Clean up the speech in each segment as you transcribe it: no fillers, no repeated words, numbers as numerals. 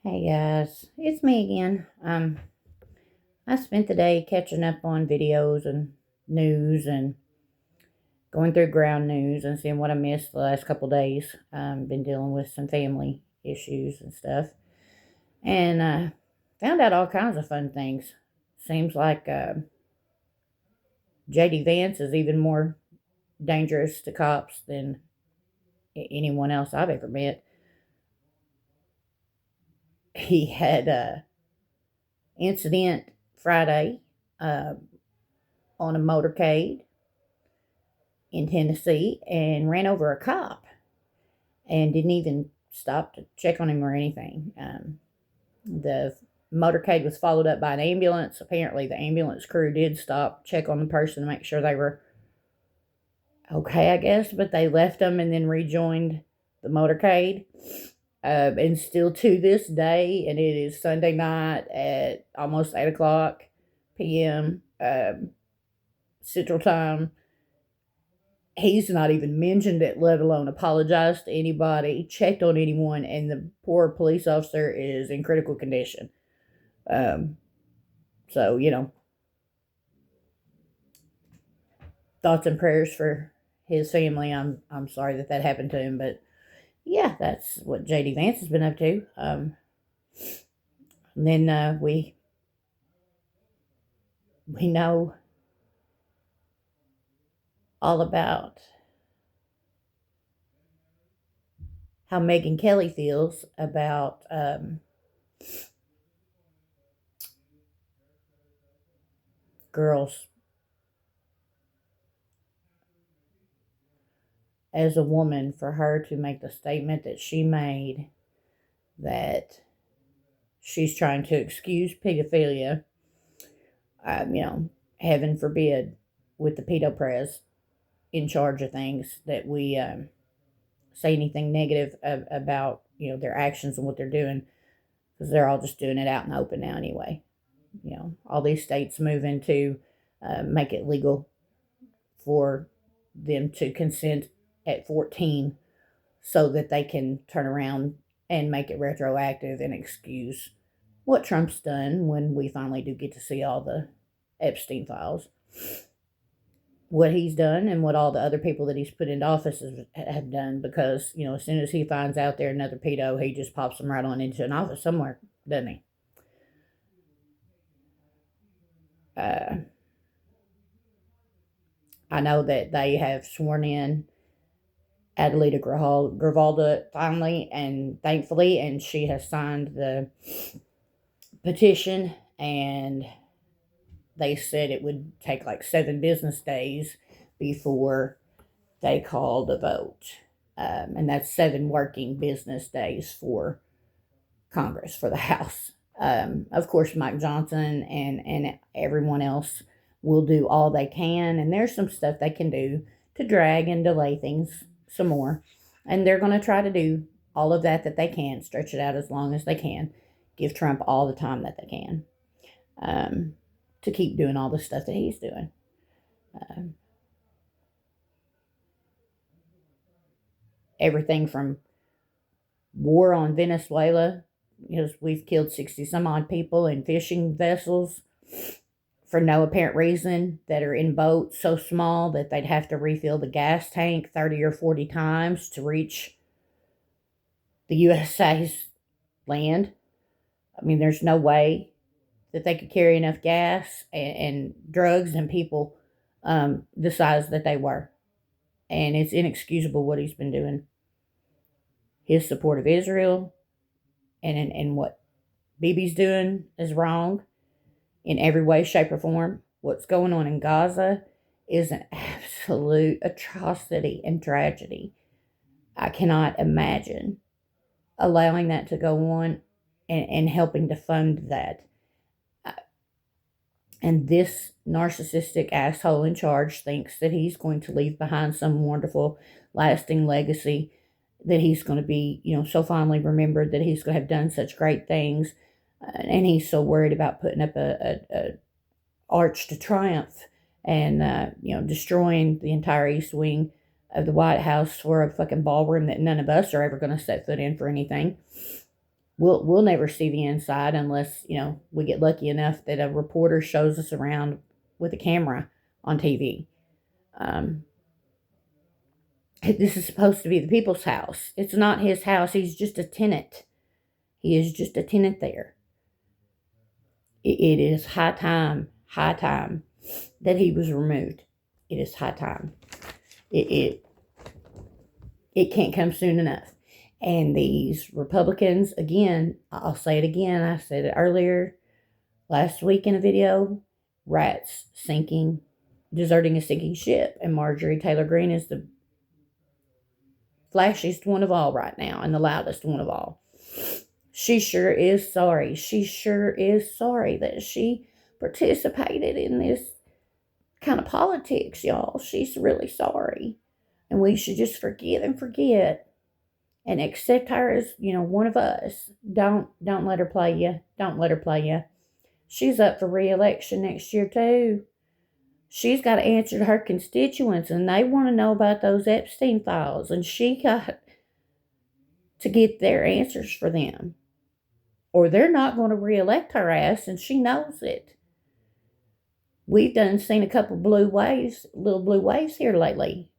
Hey guys, it's me again. I spent the day catching up on videos and news and going through ground news and seeing what I missed the last couple days. Been dealing with some family issues and stuff, and found out all kinds of fun things. Seems like JD Vance is even more dangerous to cops than anyone else I've ever met. He had a incident Friday uh, on a motorcade in Tennessee and ran over a cop and didn't even stop to check on him or anything. The motorcade was followed up by an ambulance. Apparently, the ambulance crew did stop, check on the person to make sure they were okay, I guess, but they left them and then rejoined the motorcade. And still to this day, and it is Sunday night at almost 8 o'clock p.m. Central Time, he's not even mentioned it, let alone apologized to anybody, checked on anyone, and the poor police officer is in critical condition. Um, so, thoughts and prayers for his family. I'm sorry that happened to him, but yeah, that's what JD Vance has been up to. And then we know all about how Megyn Kelly feels about girls. As a woman, for her to make the statement that she made, that she's trying to excuse pedophilia, heaven forbid, with the pedo press in charge of things, that we say anything negative about their actions and what they're doing, because they're all just doing it out in the open now anyway. All these states moving to make it legal for them to consent at 14 so that they can turn around and make it retroactive and excuse what Trump's done when we finally do get to see all the Epstein files. What he's done and what all the other people that he's put into office have done, because, as soon as he finds out they're another pedo, he just pops them right on into an office somewhere, doesn't he? I know that they have sworn in Adelita Gravalda finally and thankfully, and she has signed the petition, and they said it would take like 7 business days before they call the vote. And that's 7 working business days for Congress, for the House. Of course, Mike Johnson and everyone else will do all they can, and there's some stuff they can do to drag and delay things some more. And they're going to try to do all of that they can, stretch it out as long as they can, give Trump all the time that they can, to keep doing all the stuff that he's doing. Everything from war on Venezuela, because we've killed 60 some odd people in fishing vessels for no apparent reason, that are in boats so small that they'd have to refill the gas tank 30 or 40 times to reach the USA's land. I mean, there's no way that they could carry enough gas and drugs and people the size that they were. And it's inexcusable what he's been doing. His support of Israel and what Bibi's doing is wrong in every way, shape, or form. What's going on in Gaza is an absolute atrocity and tragedy. I cannot imagine allowing that to go on and helping to fund that. And this narcissistic asshole in charge thinks that he's going to leave behind some wonderful, lasting legacy, that he's going to be, so fondly remembered, that he's going to have done such great things. And he's so worried about putting up a arch to triumph and, destroying the entire East Wing of the White House for a fucking ballroom that none of us are ever going to set foot in for anything. we'll never see the inside unless, we get lucky enough that a reporter shows us around with a camera on TV. This is supposed to be the people's house. It's not his house. He's just a tenant. He is just a tenant there. It is high time that he was removed. It is high time. It can't come soon enough. And these Republicans, again, I'll say it again. I said it earlier last week in a video. Rats deserting a sinking ship. And Marjorie Taylor Greene is the flashiest one of all right now and the loudest one of all. She sure is sorry. She sure is sorry that she participated in this kind of politics, y'all. She's really sorry. And we should just forgive and forget and accept her as, one of us. Don't let her play you. Don't let her play you. She's up for re-election next year, too. She's got to answer to her constituents, and they want to know about those Epstein files, and she got to get their answers for them. Or they're not going to re-elect her ass, and she knows it. We've seen a couple little blue waves here lately.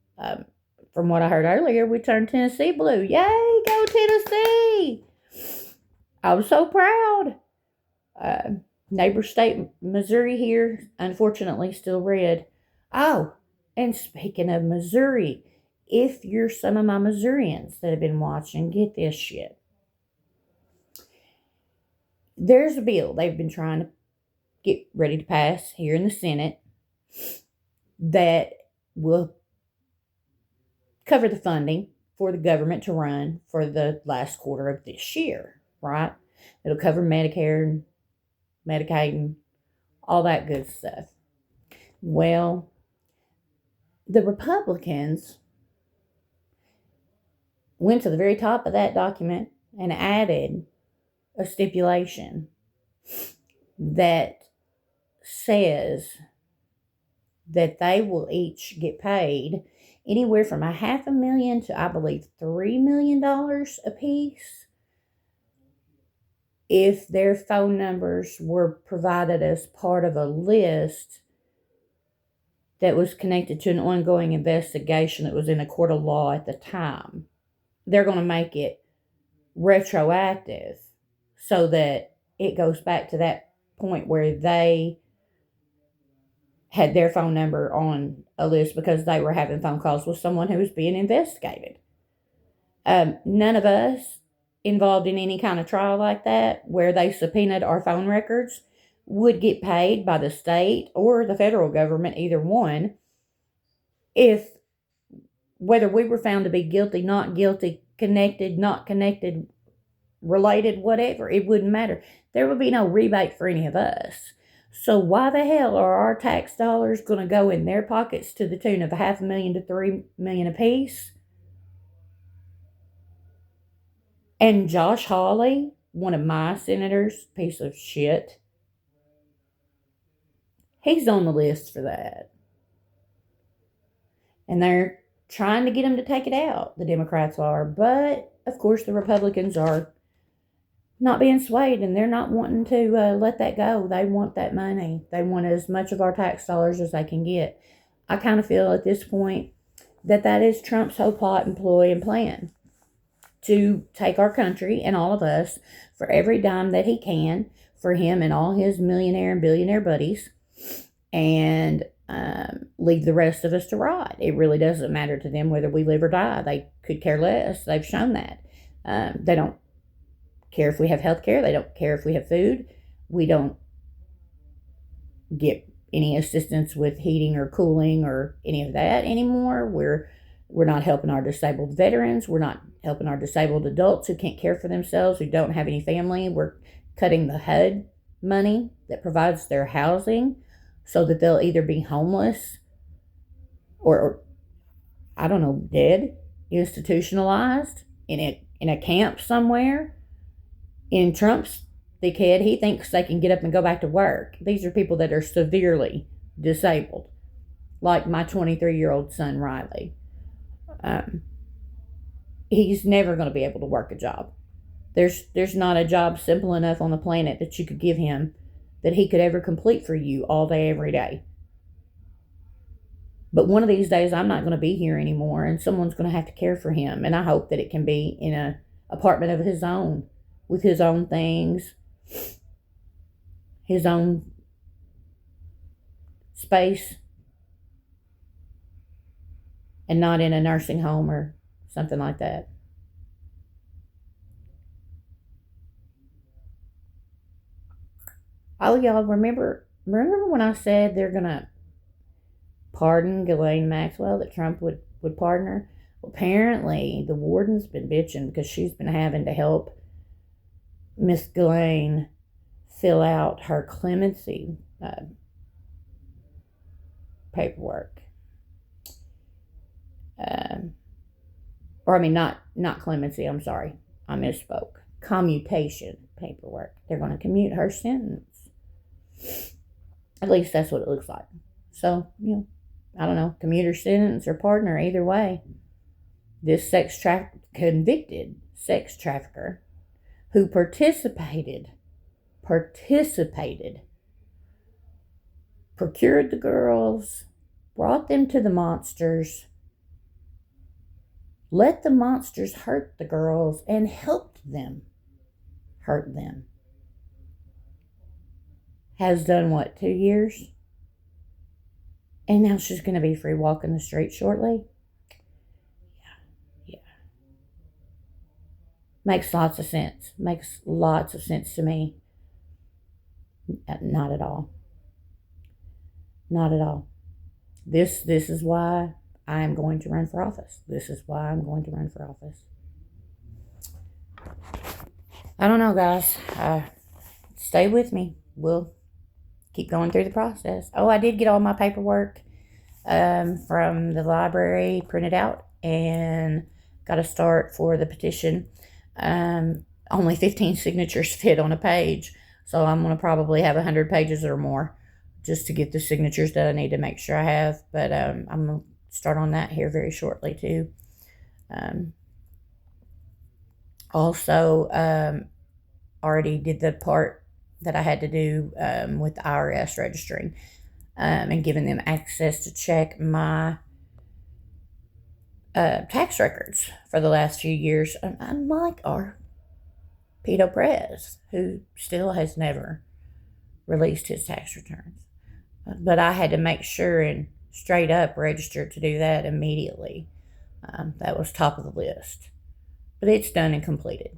From what I heard earlier, we turned Tennessee blue. Yay, go Tennessee! I was so proud. Neighbor state, Missouri here, unfortunately, still red. Oh, and speaking of Missouri, if you're some of my Missourians that have been watching, get this shit. There's a bill they've been trying to get ready to pass here in the Senate that will cover the funding for the government to run for the last quarter of this year, right? It'll cover Medicare and Medicaid and all that good stuff. Well, the Republicans went to the very top of that document and added a stipulation that says that they will each get paid anywhere from $500,000 to, I believe, $3 million a piece if their phone numbers were provided as part of a list that was connected to an ongoing investigation that was in a court of law at the time. They're going to make it retroactive so that it goes back to that point where they had their phone number on a list because they were having phone calls with someone who was being investigated. None of us involved in any kind of trial like that where they subpoenaed our phone records would get paid by the state or the federal government, either one, if whether we were found to be guilty, not guilty, connected, not connected, related, whatever, it wouldn't matter. There would be no rebate for any of us. So why the hell are our tax dollars going to go in their pockets to the tune of $500,000 to $3 million apiece? And Josh Hawley, one of my senators, piece of shit, he's on the list for that. And they're trying to get him to take it out, the Democrats are. But, of course, the Republicans are not being swayed, and they're not wanting to let that go. They want that money. They want as much of our tax dollars as they can get. I kind of feel at this point that is Trump's whole plot and ploy and plan to take our country and all of us for every dime that he can for him and all his millionaire and billionaire buddies, and leave the rest of us to rot. It really doesn't matter to them whether we live or die. They could care less. They've shown that. They don't care if we have health care. They don't care if we have food. We don't get any assistance with heating or cooling or any of that anymore. We're not helping our disabled veterans. We're not helping our disabled adults who can't care for themselves, who don't have any family. We're cutting the HUD money that provides their housing so that they'll either be homeless or I don't know, dead, institutionalized in a camp somewhere. In Trump's thickhead, he thinks they can get up and go back to work. These are people that are severely disabled, like my 23-year-old son, Riley. He's never going to be able to work a job. There's not a job simple enough on the planet that you could give him that he could ever complete for you all day, every day. But one of these days, I'm not going to be here anymore, and someone's going to have to care for him. And I hope that it can be in an apartment of his own, with his own things, his own space, and not in a nursing home or something like that. Oh, y'all remember when I said they're going to pardon Ghislaine Maxwell, that Trump would pardon her? Well, apparently, the warden's been bitching because she's been having to help Miss Ghislaine fill out her clemency paperwork. Or I mean, not clemency. I'm sorry, I misspoke. Commutation paperwork. They're going to commute her sentence. At least that's what it looks like. So, I don't know, commuter sentence or partner, either way. This convicted sex trafficker who participated, procured the girls, brought them to the monsters, let the monsters hurt the girls, and helped them hurt them, has done what, 2 years? And now she's going to be free walking the street shortly? Yeah. Makes lots of sense. Makes lots of sense to me. Not at all. Not at all. This is why I am going to run for office. This is why I'm going to run for office. I don't know, guys. Stay with me. We'll keep going through the process. Oh, I did get all my paperwork from the library printed out and got a start for the petition. Only 15 signatures fit on a page, so I'm going to probably have 100 pages or more just to get the signatures that I need to make sure I have. But I'm going to start on that here very shortly too. Also, already did the part that I had to do with the IRS registering and giving them access to check my tax records for the last few years, unlike our Pito Perez, who still has never released his tax returns. But I had to make sure and straight up register to do that immediately. That was top of the list. But it's done and completed.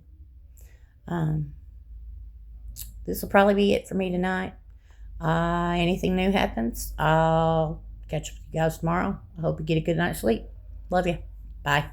This will probably be it for me tonight. Anything new happens, I'll catch up with you guys tomorrow. I hope you get a good night's sleep. Love you. Bye.